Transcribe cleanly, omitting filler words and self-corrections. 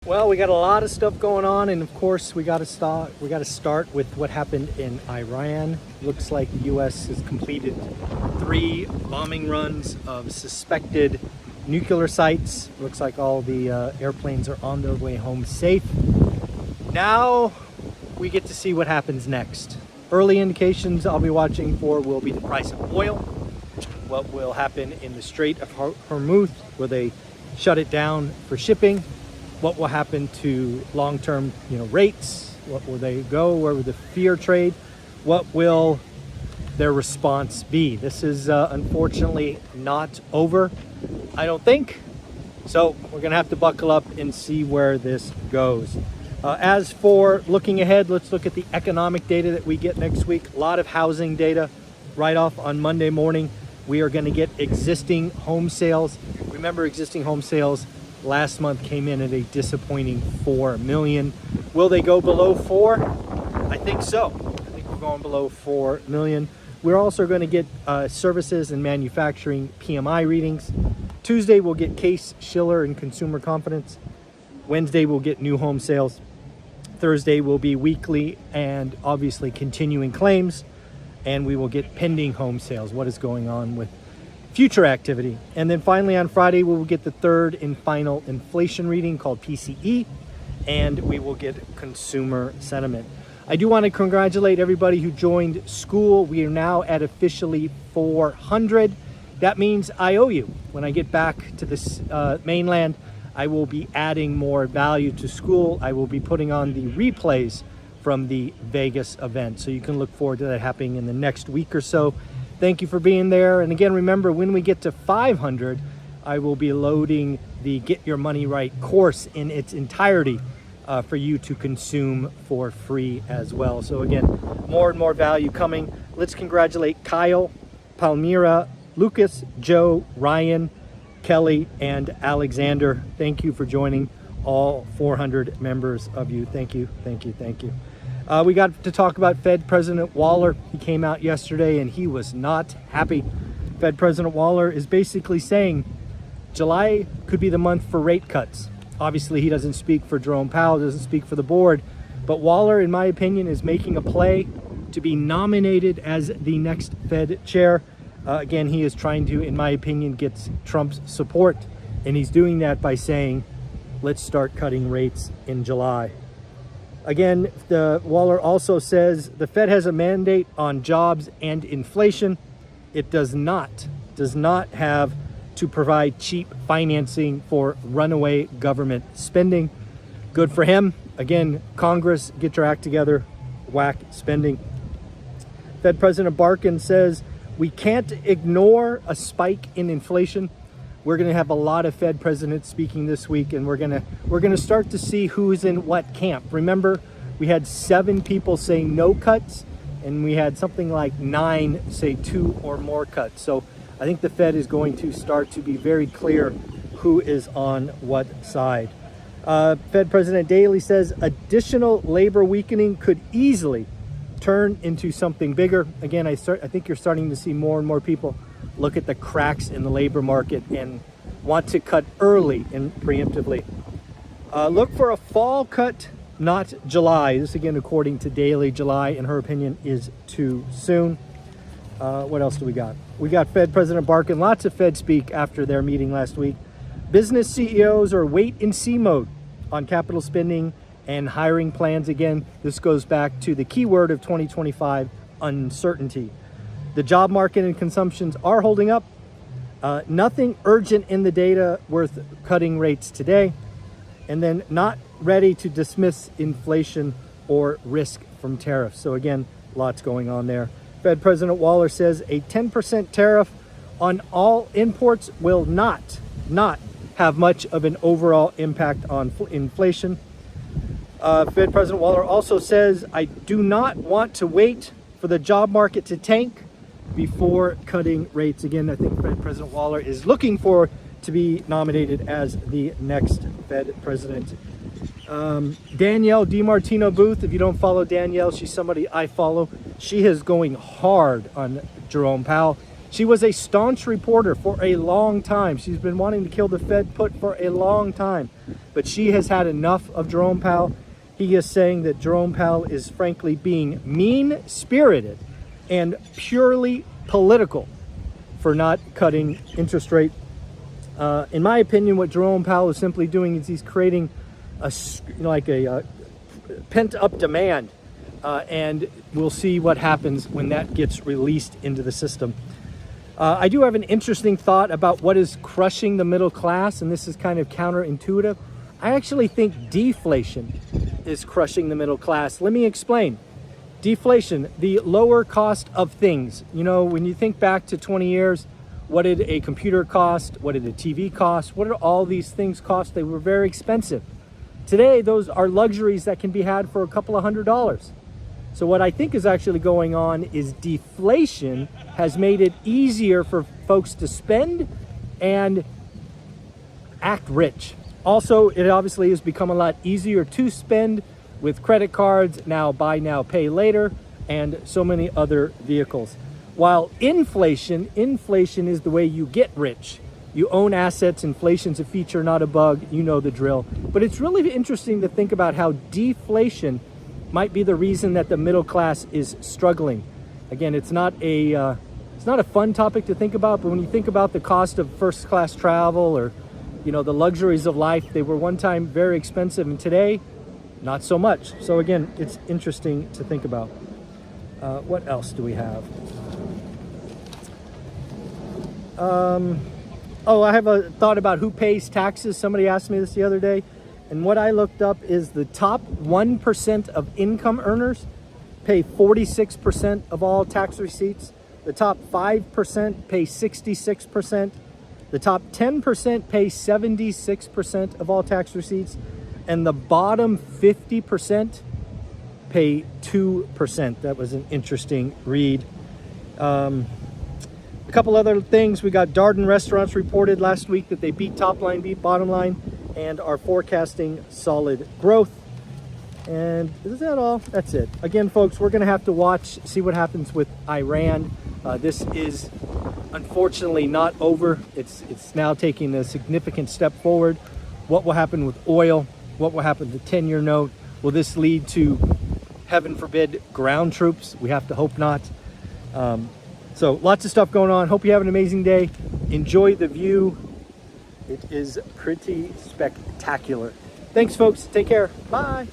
Well, we got a lot of stuff going on, and of course we got to start with what happened in Iran. Looks like the US has completed 3 bombing runs of suspected nuclear sites. Looks like all the airplanes are on their way home safe. Now we get to see what happens next. Early indications I'll be watching for will be the price of oil, what will happen in the Strait of Hormuz, where they shut it down for shipping, what will happen to long-term rates, what will they go, where will the fear trade, what will their response be. This is unfortunately not over, I don't think. So we're gonna have to buckle up and see where this goes. As for looking ahead, let's look at the economic data that we get next week. A lot of housing data right off on Monday morning. We are going to get existing home sales. Remember, existing home sales last month came in at a disappointing 4 million. Will they go below 4? I think so. I think we're going below 4 million. We're also going to get services and manufacturing PMI readings. Tuesday, we'll get Case-Shiller and consumer confidence. Wednesday, we'll get new home sales. Thursday will be weekly and obviously continuing claims. And we will get pending home sales, what is going on with future activity. And then finally on Friday, we will get the third and final inflation reading called PCE, and we will get consumer sentiment. I do want to congratulate everybody who joined school. We are now at officially 400. That means I owe you. When I get back to this mainland, I will be adding more value to school. I will be putting on the replays from the Vegas event. So you can look forward to that happening in the next week or so. Thank you for being there. And again, remember, when we get to 500, I will be loading the Get Your Money Right course in its entirety for you to consume for free as well. So again, more and more value coming. Let's congratulate Kyle, Palmyra, Lucas, Joe, Ryan, Kelly, and Alexander. Thank you for joining, all 400 members of you. Thank you, thank you, thank you. We got to talk about Fed President Waller. He came out yesterday and he was not happy. Fed President Waller is basically saying July could be the month for rate cuts. Obviously, he doesn't speak for Jerome Powell, doesn't speak for the board, but Waller, in my opinion, is making a play to be nominated as the next Fed chair. Again, he is trying to, in my opinion, get Trump's support, and he's doing that by saying, let's start cutting rates in July. Again, the Waller also says the Fed has a mandate on jobs and inflation. It does not have to provide cheap financing for runaway government spending. Good for him. Again, Congress, get your act together, whack spending. Fed President Barkin says we can't ignore a spike in inflation. We're going to have a lot of Fed presidents speaking this week, and we're going to start to see who's in what camp. Remember, we had 7 people saying no cuts, and we had something like 9 say 2 or more cuts. So I think the Fed is going to start to be very clear who is on what side. Fed President Daly says additional labor weakening could easily turn into something bigger. Again, I think you're starting to see more and more people look at the cracks in the labor market and want to cut early and preemptively. Look for a fall cut, not July. This again, according to Daily, July, in her opinion, is too soon. What else do we got? We got Fed President Barkin, lots of Fed speak after their meeting last week. Business CEOs are wait and see mode on capital spending and hiring plans. Again, this goes back to the key word of 2025, uncertainty. The job market and consumptions are holding up. Nothing urgent in the data worth cutting rates today. And then not ready to dismiss inflation or risk from tariffs. So again, lots going on there. Fed President Waller says a 10% tariff on all imports will not have much of an overall impact on inflation. Fed President Waller also says, I do not want to wait for the job market to tank before cutting rates. Again, I think Fed President Waller is looking for to be nominated as the next Fed president. Danielle DiMartino Booth, if you don't follow Danielle, she's somebody I follow. She is going hard on Jerome Powell. She was a staunch reporter for a long time. She's been wanting to kill the Fed put for a long time. but she has had enough of Jerome Powell. He is saying that Jerome Powell is frankly being mean-spirited and purely political for not cutting interest rate. In my opinion, what Jerome Powell is simply doing is he's creating a pent-up demand, and we'll see what happens when that gets released into the system. I do have an interesting thought about what is crushing the middle class, and this is kind of counterintuitive. I actually think deflation is crushing the middle class. Let me explain. Deflation, the lower cost of things. You know, when you think back to 20 years, what did a computer cost? What did a TV cost? What did all these things cost? They were very expensive. Today, those are luxuries that can be had for a couple of $100s. So what I think is actually going on is deflation has made it easier for folks to spend and act rich. Also, it obviously has become a lot easier to spend with credit cards, now buy now, pay later, and so many other vehicles. While inflation is the way you get rich. You own assets, inflation's a feature, not a bug, you know the drill. But it's really interesting to think about how deflation might be the reason that the middle class is struggling. Again, it's not a fun topic to think about, but when you think about the cost of first class travel or, you know, the luxuries of life, they were one time very expensive, and today, not so much. So again, it's interesting to think about. What else do we have? I have a thought about who pays taxes. Somebody asked me this the other day, and what I looked up is the top 1% of income earners pay 46% of all tax receipts. The top 5% pay 66%. The top 10% pay 76% of all tax receipts. And the bottom 50% pay 2%. That was an interesting read. A couple other things. We got Darden Restaurants reported last week that they beat top line, beat bottom line, and are forecasting solid growth. And is that all? That's it. Again, folks, we're going to have to watch, see what happens with Iran. This is unfortunately not over. It's now taking a significant step forward. What will happen with oil? What will happen to the 10-year note? Will this lead to, heaven forbid, ground troops? We have to hope not. So lots of stuff going on. Hope you have an amazing day. Enjoy the view. It is pretty spectacular. Thanks, folks. Take care. Bye.